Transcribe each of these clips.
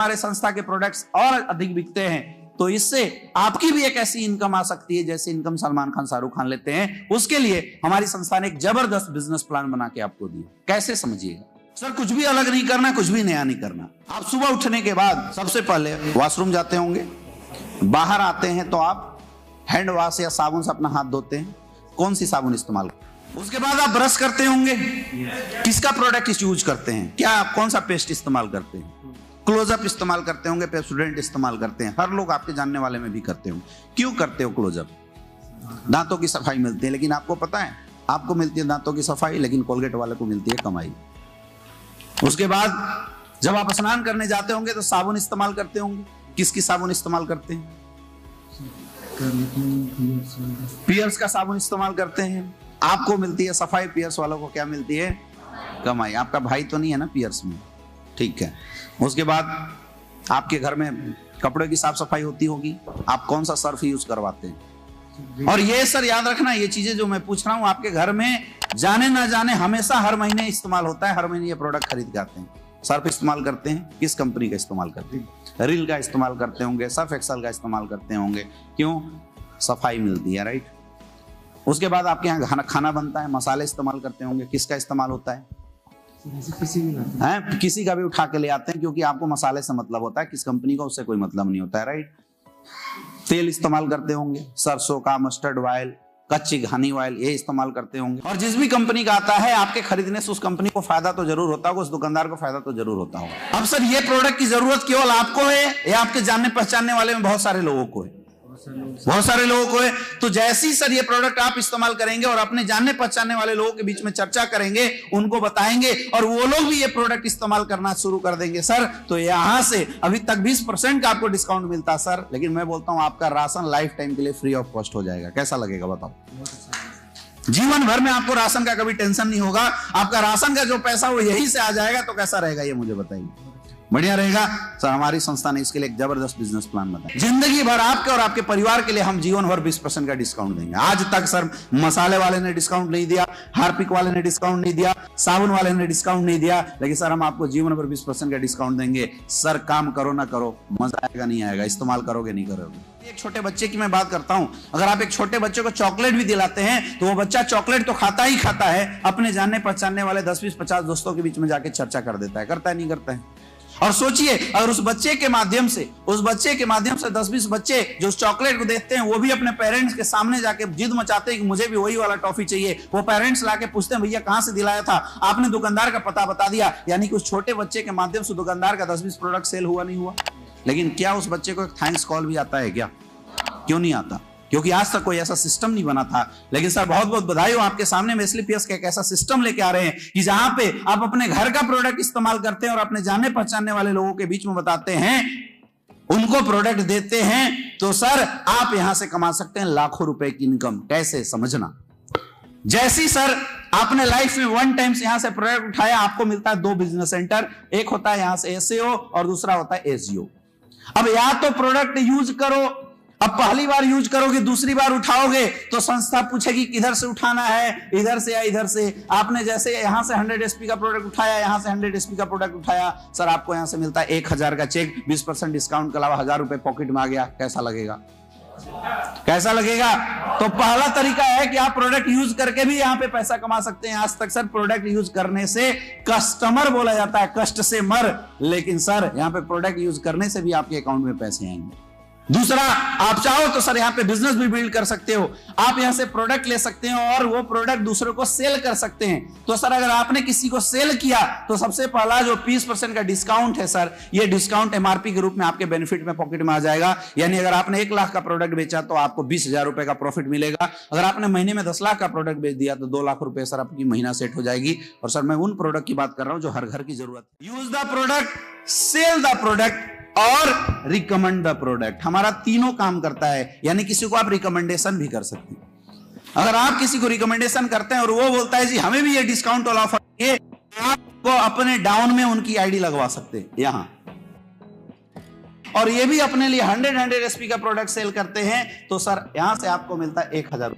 हमारे संस्था के प्रोडक्ट्स और अधिक बिकते हैं तो इससे आपकी भी एक ऐसी इनकम आ सकती है जैसे इनकम सलमान खान, शाहरुख खान लेते हैं। उसके लिए हमारी संस्था ने एक जबरदस्त बिजनेस प्लान बना के आपको दिया। कैसे समझिएगा सर? कुछ भी अलग नहीं करना, कुछ भी नया नहीं करना। आप सुबह उठने के बाद सबसे पहले वॉशरूम जाते होंगे, बाहर आते हैं तो आप हैंड वॉश या साबुन से अपना हाथ धोते हैं। कौन सी साबुन इस्तेमाल करते हैं? उसके बाद आप ब्रश करते होंगे, किसका प्रोडक्ट यूज करते हैं? क्या कौन सा पेस्ट इस्तेमाल करते हैं? क्लोजअप इस्तेमाल करते होंगे, पेप्सोडेंट इस्तेमाल करते हैं। हर लोग आपके जानने वाले में भी करते होंगे। क्यों करते हो क्लोजअप? दांतों की सफाई मिलती है, लेकिन आपको पता है आपको मिलती है दांतों की सफाई, लेकिन कोलगेट वाले को मिलती है कमाई। उसके बाद जब आप स्नान करने जाते होंगे तो साबुन इस्तेमाल करते होंगे। किसकी साबुन इस्तेमाल करते हैं? पियर्स का साबुन इस्तेमाल करते हैं। आपको मिलती है सफाई, पियर्स वालों को क्या मिलती है? कमाई। आपका भाई तो नहीं है ना पियर्स में, ठीक है। उसके बाद आपके घर में कपड़े की साफ सफाई होती होगी, आप कौन सा सर्फ यूज करवाते हैं? और ये सर याद रखना, ये चीजें जो मैं पूछ रहा हूं आपके घर में जाने ना जाने हमेशा हर महीने इस्तेमाल होता है। हर महीने ये प्रोडक्ट खरीद के आते हैं। सर्फ इस्तेमाल करते हैं, किस कंपनी का इस्तेमाल करते हैं? रिल का इस्तेमाल करते होंगे, सर्फ एक्सल का इस्तेमाल करते होंगे। क्यों? सफाई मिलती है, राइट। उसके बाद आपके यहाँ खाना बनता है, मसाले इस्तेमाल करते होंगे। किसका इस्तेमाल होता है? किसी का भी उठा के ले आते हैं, क्योंकि आपको मसाले से मतलब होता है, किस कंपनी का उससे कोई मतलब नहीं होता है, राइट। तेल इस्तेमाल करते होंगे, सरसों का, मस्टर्ड ऑयल, कच्ची घानी ऑयल, ये इस्तेमाल करते होंगे। और जिस भी कंपनी का आता है आपके खरीदने से उस कंपनी को फायदा तो जरूर होता होगा, उस दुकानदार को फायदा तो जरूर होता होगा। अब सर ये प्रोडक्ट की जरूरत केवल आपको है या आपके जानने पहचानने वाले में बहुत सारे लोगों को है? बहुत सारे लोगों को है। तो जैसे ही सर ये प्रोडक्ट आप इस्तेमाल करेंगे और अपने जानने पहचानने वाले लोगों के बीच में चर्चा करेंगे, उनको बताएंगे और वो लोग भी ये प्रोडक्ट इस्तेमाल करना शुरू कर देंगे सर, तो यहां से अभी तक 20% का आपको डिस्काउंट मिलता सर, लेकिन मैं बोलता हूं आपका राशन लाइफ टाइम के लिए फ्री ऑफ कॉस्ट हो जाएगा। कैसा लगेगा बताओ? जीवन भर में आपको राशन का कभी टेंशन नहीं होगा। आपका राशन का जो पैसा वो यहीं से आ जाएगा। तो कैसा रहेगा ये मुझे बताइए? बढ़िया रहेगा सर। हमारी संस्था ने इसके लिए एक जबरदस्त बिजनेस प्लान बताया। जिंदगी भर आपके और आपके परिवार के लिए हम जीवन भर 20% का डिस्काउंट देंगे। आज तक सर मसाले वाले ने डिस्काउंट नहीं दिया, हार्पिक वाले ने डिस्काउंट नहीं दिया, साबुन वाले ने डिस्काउंट नहीं दिया, लेकिन सर हम आपको जीवन भर 20% का डिस्काउंट देंगे। सर काम करो ना करो, मजा आएगा नहीं आएगा? इस्तेमाल करोगे नहीं करोगे? एक छोटे बच्चे की मैं बात करता हूं, अगर आप एक छोटे बच्चे को चॉकलेट भी दिलाते हैं तो वो बच्चा चॉकलेट तो खाता ही खाता है, अपने जानने पहचानने वाले 10, 20, 50 दोस्तों के बीच में जाके चर्चा कर देता है। करता है नहीं करता है? और सोचिए अगर उस बच्चे के माध्यम से 10-20 बच्चे जो उस चॉकलेट को देखते हैं वो भी अपने पेरेंट्स के सामने जाके जिद मचाते हैं कि मुझे भी वही वाला टॉफी चाहिए, वो पेरेंट्स लाके पूछते हैं भैया कहां से दिलाया था? आपने दुकानदार का पता बता दिया। यानी कि उस छोटे बच्चे के माध्यम से दुकानदार का 10-20 प्रोडक्ट सेल हुआ नहीं हुआ? लेकिन क्या उस बच्चे को एक थैंक्स कॉल भी आता है क्या? क्यों नहीं आता? क्योंकि आज तक कोई ऐसा सिस्टम नहीं बना था। लेकिन सर बहुत बहुत बधाई हो, आपके सामने में एसलीपीएस का एक ऐसा सिस्टम लेके आ रहे हैं कि जहां पे आप अपने घर का प्रोडक्ट इस्तेमाल करते हैं और अपने जाने पहचानने वाले लोगों के बीच में बताते हैं, उनको प्रोडक्ट देते हैं, तो सर आप यहां से कमा सकते हैं लाखों रुपए की इनकम। कैसे? समझना। जैसी सर आपने लाइफ में वन टाइम से यहां से प्रोडक्ट उठाया, आपको मिलता है 2 बिजनेस सेंटर। एक होता है यहां से एसईओ और दूसरा होता है एसईओ। अब या तो प्रोडक्ट यूज करो, अब पहली बार यूज करोगे, दूसरी बार उठाओगे तो संस्था पूछेगी किधर से उठाना है, इधर से या इधर से। आपने जैसे यहां से 100 एसपी का प्रोडक्ट उठाया, यहां से 100 एसपी का प्रोडक्ट उठाया, सर आपको यहां से मिलता है 1000 का चेक, 20% डिस्काउंट के अलावा 1000 रुपए पॉकेट में आ गया। कैसा लगेगा? कैसा लगेगा? तो पहला तरीका है कि आप प्रोडक्ट यूज करके भी यहां पे पैसा कमा सकते हैं। आज तक सर प्रोडक्ट यूज करने से कस्टमर बोला जाता है, कष्ट से मर, लेकिन सर यहां पे प्रोडक्ट यूज करने से भी आपके अकाउंट में पैसे आएंगे। दूसरा, आप चाहो तो सर यहाँ पे बिजनेस भी बिल्ड कर सकते हो। आप यहाँ से प्रोडक्ट ले सकते हो और वो प्रोडक्ट दूसरों को सेल कर सकते हैं। तो सर अगर आपने किसी को सेल किया तो सबसे पहला जो 20% का डिस्काउंट है सर, ये डिस्काउंट एमआरपी के रूप में आपके बेनिफिट में पॉकेट में आ जाएगा। यानी अगर आपने 1 लाख का प्रोडक्ट बेचा तो आपको 20,000 रुपए का प्रॉफिट मिलेगा। अगर आपने महीने में 10 लाख का प्रोडक्ट बेच दिया तो 2 लाख रुपए सर आपकी महीना सेट हो जाएगी। और सर मैं उन प्रोडक्ट की बात कर रहा हूं जो हर घर की जरूरत है। Use the product, sell the product और रिकमेंड द प्रोडक्ट। हमारा तीनों काम करता है। यानी किसी को आप रिकमेंडेशन भी कर सकते हैं। अगर आप किसी को रिकमेंडेशन करते हैं और वो बोलता है जी हमें भी ये डिस्काउंट वाला ऑफर है, आपको अपने डाउन में उनकी आईडी लगवा सकते हैं यहां, और ये भी अपने लिए 100 एसपी का प्रोडक्ट सेल करते हैं, तो सर यहां से आपको मिलता है 1000।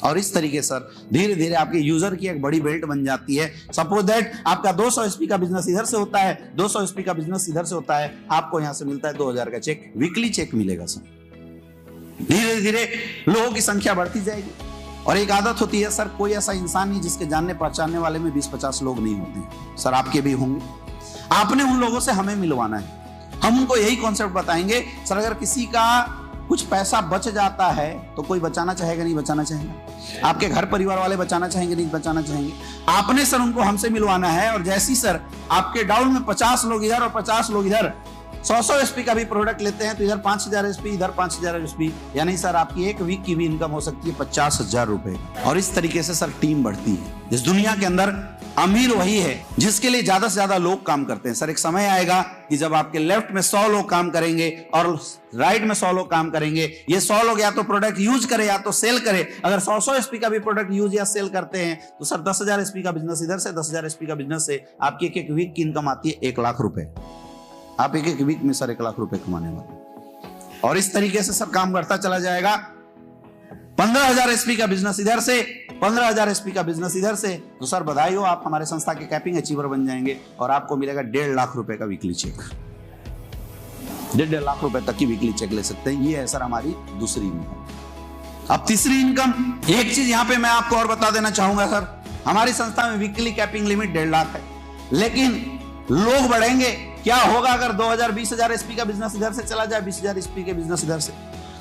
और इस तरीके सर धीरे धीरे आपके यूजर की एक बड़ी बेल्ट बन जाती है। सपोज दैट आपका 200 एसपी का बिजनेस इधर से होता है, 200 एसपी का बिजनेस इधर से होता है, आपको यहां से मिलता है 2000 का चेक, वीकली चेक मिलेगा सर। धीरे धीरे लोगों की संख्या बढ़ती जाएगी। और एक आदत होती है सर, कोई ऐसा इंसान नहीं जिसके जानने पहचानने वाले में 20-50 लोग नहीं होते सर, आपके भी होंगे। आपने उन लोगों से हमें मिलवाना है। हम उनको यही कॉन्सेप्ट बताएंगे सर, अगर किसी का कुछ पैसा बच जाता है तो कोई बचाना चाहेगा नहीं बचाना चाहेगा? आपके घर परिवार वाले बचाना चाहेंगे नहीं बचाना चाहेंगे? आपने सर उनको हमसे मिलवाना है। और जैसी सर आपके डाउन में 50 लोग इधर और 50 लोग इधर 100 एसपी का भी प्रोडक्ट लेते हैं तो इधर 5000 एसपी इधर 5000 एसपी, यानी सर आपकी एक वीक की भी इनकम हो सकती है 50,000 रुपए। और इस तरीके से सर टीम बढ़ती है। इस दुनिया के अंदर अमीर वही है जिसके लिए ज्यादा से ज्यादा लोग काम करते हैं। सर एक समय आएगा कि जब आपके लेफ्ट में 100 लोग काम करेंगे और राइट में 100 लोग काम करेंगे। ये 100 लोग या तो प्रोडक्ट यूज करे या तो सेल करे। अगर 100 एसपी का भी प्रोडक्ट यूज या सेल करते हैं तो सर 10,000 एसपी का बिजनेस इधर से, 10,000 एसपी का बिजनेस से आपकी एक वीक की इनकम आती है 1 लाख रुपए। आप एक वीक में सर 1 लाख रुपए कमाने वाले। और इस तरीके से सर काम करता चला जाएगा। 15,000 एसपी का बिजनेस इधर से, 15,000 एसपी का बिजनेस इधर से, तो सर बधाई हो, आप हमारे संस्था के कैपिंग अचीवर बन जाएंगे और आपको मिलेगा 1.5 लाख रुपए का वीकली चेक। 1.5 लाख रुपए तक की वीकली चेक ले सकते हैं। ये है सर हमारी दूसरी इनकम। अब तीसरी इनकम, एक चीज यहां पे मैं आपको और बता देना चाहूंगा सर, हमारी संस्था में वीकली कैपिंग लिमिट 1.5 लाख है, लेकिन लोग बढ़ेंगे। क्या होगा अगर 2000-20,000 एसपी का बिजनेस इधर से चला जाए, 20,000 एसपी के बिजनेस इधर से,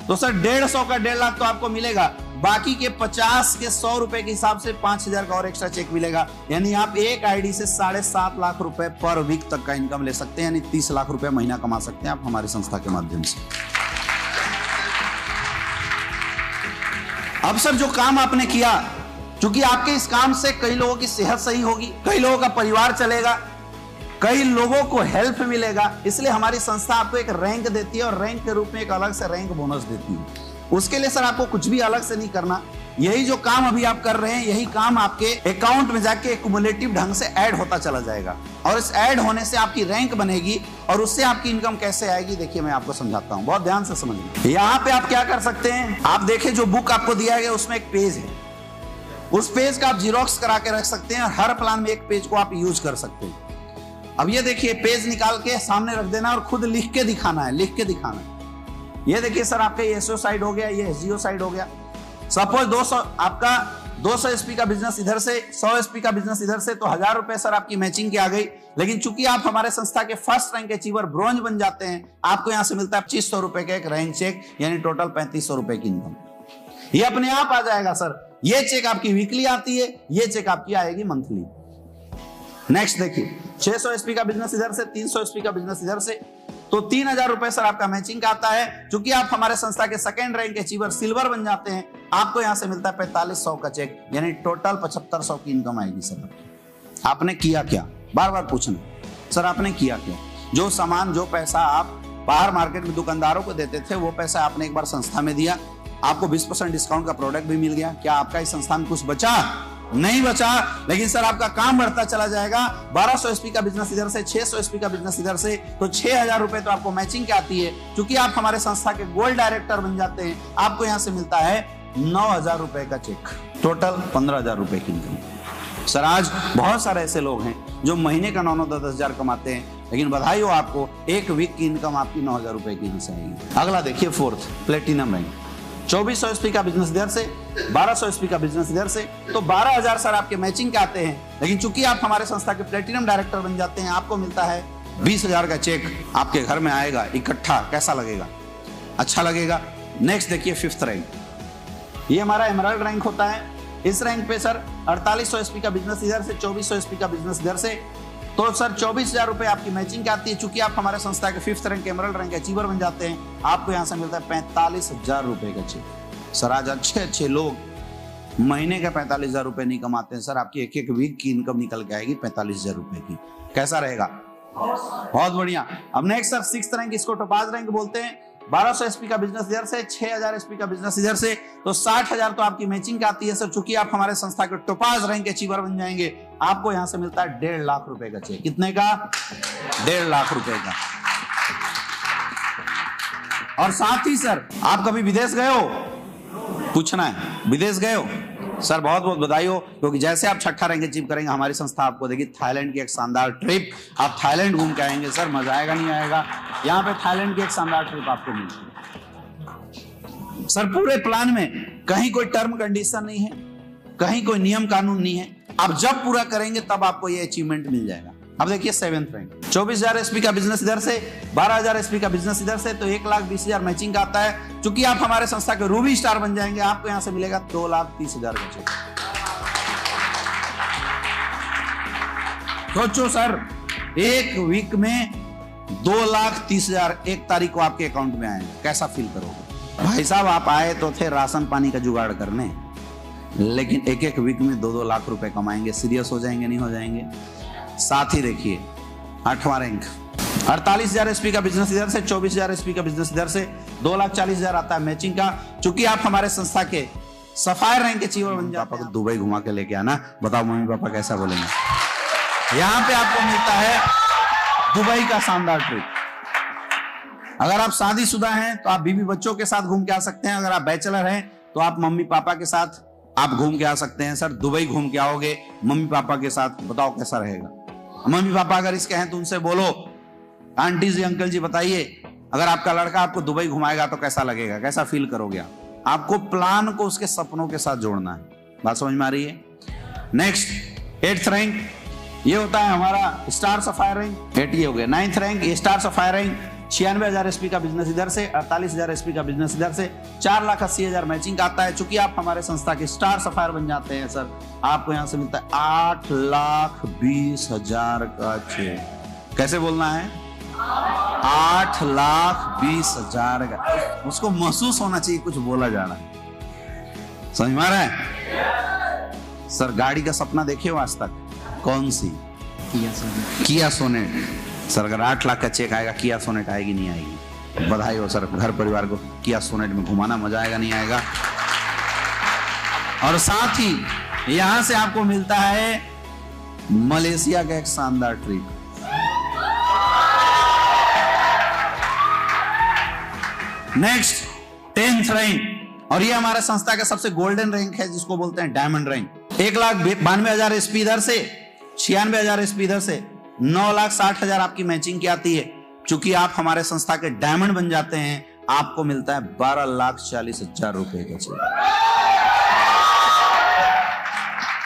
तो सर 150 का 1.5 लाख तो आपको मिलेगा। बाकी के 50 के 100 रुपए के हिसाब से 5,000 का और एक्स्ट्रा चेक मिलेगा। यानी आप एक आईडी से 7.5 लाख रुपए पर वीक तक का इनकम ले सकते हैं, यानी 30 लाख रुपए महीना कमा सकते हैं आप हमारी संस्था के माध्यम से। अब सर जो काम आपने किया, क्योंकि आपके इस काम से कई लोगों की सेहत सही होगी, कई लोगों का परिवार चलेगा, कई लोगों को हेल्प मिलेगा, इसलिए हमारी संस्था आपको एक रैंक देती है और रैंक के रूप में एक अलग से रैंक बोनस देती है। उसके लिए सर आपको कुछ भी अलग से नहीं करना। यही जो काम अभी आप कर रहे हैं, यही काम आपके अकाउंट में जाके क्युमुलेटिव ढंग से ऐड होता चला जाएगा और इस ऐड होने से आपकी रैंक बनेगी और उससे आपकी इनकम कैसे आएगी, देखिए मैं आपको समझाता हूं, बहुत ध्यान से समझिए। यहाँ पे आप क्या कर सकते हैं, आप देखिए जो बुक आपको दिया गया उसमें एक पेज है, उस पेज का आप जीरोक्स करा के रख सकते हैं और हर प्लान में एक पेज को आप यूज कर सकते हैं। अब ये देखिए पेज निकाल के सामने रख देना और खुद लिख के दिखाना है, लिख के दिखाना है। ये देखिए सर आपका ये एसओ साइड हो गया, ये एसजीओ साइड हो गया। सपोज 200 आपका 200 एसपी का बिजनेस इधर से, 100 एसपी का बिजनेस इधर से, तो 1000 रुपए सर आपकी मैचिंग की आ गई। लेकिन चूंकि आप हमारे संस्था के फर्स्ट रैंक अचीवर ब्रॉन्ज बन जाते हैं, आपको यहां से मिलता है 2500 रुपए का एक रैंक चेक, यानी टोटल 3500 रुपए की इनकम। ये अपने आप आ जाएगा सर। ये चेक आपकी वीकली आती है, ये चेक आपकी आएगी मंथली। नेक्स्ट देखिए 600 एसपी का बिजनेस इधर से, 300 एसपी का बिजनेस इधर से, तो 3000 रुपए सर आपका मैचिंग का आता है। क्योंकि आप हमारे संस्था के सेकंड रैंक अचीवर सिल्वर बन जाते हैं, आपको यहां से मिलता है 4500 का चेक, यानी टोटल 7500 की इनकम आएगी सर। आपने किया क्या, बार बार पूछना सर आपने किया क्या? जो सामान जो पैसा आप बाहर मार्केट में दुकानदारों को देते थे, वो पैसा आपने एक बार संस्था में दिया, आपको 20% डिस्काउंट का प्रोडक्ट भी मिल गया। क्या आपका इस संस्था में कुछ बचा? नहीं बचा। लेकिन सर आपका काम बढ़ता चला जाएगा। 1200 एसपी का बिजनेस इधर से, 600 एसपी का बिजनेस इधर से, तो 6000 रुपए तो आपको मैचिंग की आती है। क्योंकि आप हमारे संस्था के गोल्ड डायरेक्टर बन जाते हैं, आपको यहां से मिलता है 9000 रुपए का चेक, टोटल 15000 रुपए की इनकम। सर आज बहुत सारे ऐसे लोग हैं जो महीने का 9-9, 10-10 हजार कमाते हैं, लेकिन बधाई हो आपको, एक वीक की इनकम आपकी 9000 रुपए की हिस्सा आएगी। अगला देखिए फोर्थ, प्लेटिनम रैंक। 2400 एसपी का बिजनेस इधर से, 1200 एसपी का बिजनेस इधर से, तो 12000 सर आपके मैचिंग के आते हैं। लेकिन चूंकि आप हमारे संस्था के प्लेटिनम डायरेक्टर बन जाते हैं, आपको मिलता है 20000 का चेक, आपके घर में आएगा इकट्ठा। कैसा लगेगा? अच्छा लगेगा। नेक्स्ट देखिए फिफ्थ रैंक, ये हमारा एमराल्ड रैंक होता है। इस रैंक पे सर 4800 एसपी का बिजनेस इधर से, 2400 एसपी का बिजनेस इधर से, तो सर 24000 रुपए आपकी मैचिंग की आती है। चूंकि आप हमारे संस्था के fifth rank emerald rank achiever बन जाते हैं, आपको यहां से मिलता है 45000 रुपए का चेक। सर आज अच्छे लोग महीने का 45000 रुपए नहीं कमाते हैं। सर आपकी एक वीक की इनकम निकल के आएगी 45000 रुपए की। कैसा रहेगा? बहुत बढ़िया। अब नेक्स्ट सर सिक्स्थ रैंक, इसको टोपाज रैंक बोलते हैं। 1200 एसपी का बिजनेस इधर से, 6000 एसपी का बिजनेस इधर से, तो 60000 तो आपकी मैचिंग की आती है सर। चूंकि आप हमारे संस्था के टोपाज रैंक अचीवर बन जाएंगे, आपको यहां से मिलता है 1.5 लाख रुपए का चेक। कितने का? 1.5 लाख रुपए का। और साथ ही सर आप कभी विदेश गए हो? पूछना है, विदेश गए हो? सर बहुत बहुत बधाई हो, क्योंकि जैसे आप छठा रैंक अचीव करेंगे हमारी संस्था आपको देगी थाईलैंड की एक शानदार ट्रिप। आप थाईलैंड घूम के आएंगे सर, मजा आएगा नहीं आएगा। यहाँ पे थाईलैंड की एक शानदार ट्रिप आपको मिलेगी सर। पूरे प्लान में कहीं कोई टर्म कंडीशन नहीं है, कहीं कोई नियम कानून नहीं है। आप जब पूरा करेंगे तब आपको ये अचीवमेंट मिल जाएगा। अब देखिए 7th रैंक, 24,000 एसपी का बिजनेस इधर से, 12,000 एसपी का बिजनेस इधर से, तो 1,20,000 मैचिंग का आता है। चूंकि आप हमारे संस्था के रूबी स्टार बन जाएंगे, आपको यहां से मिलेगा 2,30,000 का चेक। सोचो सर, एक वीक में 2,30,000 1 तारीख को आपके अकाउंट में आएंगे, कैसा फील करोगे? भाई साहब आप आए तो थे राशन पानी का जुगाड़ करने, लेकिन एक एक वीक में 2-2 लाख रुपए कमाएंगे। सीरियस हो जाएंगे नहीं हो जाएंगे? साथ ही देखिए 8वां रैंक, 48,000 एसपी का बिजनेस इधर से, 24,000 एसपी का बिजनेस इधर से, 2,40,000 आता है मैचिंग का। चूंकि आप हमारे संस्था के सफायर रैंक अचीवर बन जाते हैं, दुबई घुमा के लेके आना। बताओ मम्मी पापा कैसा बोलेंगे? यहां पे आपको मिलता है दुबई का शानदार ट्रिप। अगर आप शादीशुदा हैं तो आप बीवी बच्चों के साथ घूम के आ सकते हैं। अगर आप बैचलर हैं तो आप मम्मी पापा के साथ आप घूम के आ सकते हैं। सर दुबई घूम के आओगे मम्मी पापा के साथ, बताओ कैसा रहेगा? मम्मी पापा अगर इसके हैं तो उनसे बोलो, आंटी जी अंकल जी बताइए, अगर आपका लड़का आपको दुबई घुमाएगा तो कैसा लगेगा, कैसा फील करोगे? आपको प्लान को उसके सपनों के साथ जोड़ना है। बात समझ में आ रही है? नेक्स्ट 8th रैंक, ये होता है हमारा स्टार सफायर रैंक। 8 ये हो गया। 9th रैंक, ये स्टार सफायर रैंक, 96,000 एसपी का बिजनेस इधर से, 48,000 एसपी का बिजनेस इधर से, 4,80,000 मैचिंग का आता है। चूंकि आप हमारे संस्था के स्टार सफायर बन जाते हैं सर, आपको यहां से मिलता है 8,20,000 का चेक। कैसे बोलना है? 8,20,000 का। उसको महसूस होना चाहिए कुछ बोला जा रहा है। समझ में आ रहा है? सर गाड़ी का सपना देखे हो आज तक? कौन सी? किया सोनेट। सर अगर 8 लाख का चेक आएगा, किया सोनेट आएगी नहीं आएगी? बधाई हो सर, घर परिवार को किया सोनेट में घुमाना, मजा आएगा नहीं आएगा? और साथ ही यहां से आपको मिलता है मलेशिया का एक शानदार ट्रिप। नेक्स्ट 10th रैंक, और ये हमारे संस्था का सबसे गोल्डन रैंक है, जिसको बोलते हैं डायमंड रैंक। 1,92,000 एसपी इधर से, 96,000 एसपी इधर से, 9,60,000 आपकी मैचिंग की आती है। चूंकि आप हमारे संस्था के डायमंड बन जाते हैं, आपको मिलता है 12,40,000 रुपए का चेक।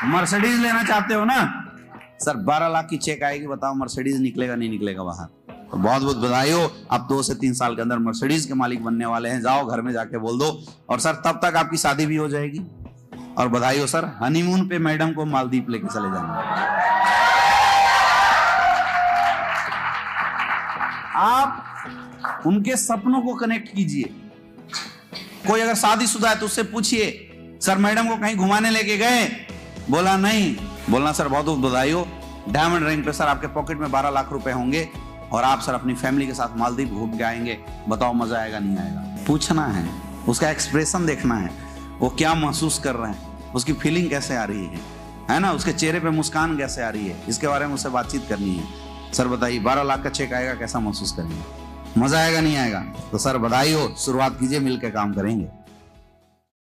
मर्सिडीज लेना चाहते हो ना सर? 12 लाख की चेक आएगी, बताओ मर्सिडीज निकलेगा नहीं निकलेगा बाहर? तो बहुत बहुत बधाई हो, आप 2 से 3 साल के अंदर मर्सिडीज के मालिक बनने वाले हैं। जाओ घर में जाके बोल दो, और सर तब तक आपकी शादी भी हो जाएगी। और बधाई हो सर, हनीमून पे मैडम को मालदीव लेके चले जाएंगे। आप उनके सपनों को कनेक्ट कीजिए। कोई अगर शादीशुदा है तो उससे पूछिए, सर मैडम को कहीं घुमाने लेके गए? बोला नहीं। बोलना सर बहुत बहुत बधाई हो, डायमंड रैंक पे सर आपके पॉकेट में 12 लाख रुपए होंगे, और आप सर अपनी फैमिली के साथ मालदीव घूम के आएंगे। बताओ मजा आएगा नहीं आएगा? पूछना है, उसका एक्सप्रेशन देखना है, वो क्या महसूस कर रहे हैं, उसकी फीलिंग कैसे आ रही है ना? उसके चेहरे पे मुस्कान कैसे आ रही है, इसके बारे में उससे बातचीत करनी है। सर बताइए 12 लाख का चेक आएगा, कैसा महसूस करेंगे? मजा आएगा नहीं आएगा? तो सर बधाई हो, शुरुआत कीजिए, मिलकर काम करेंगे।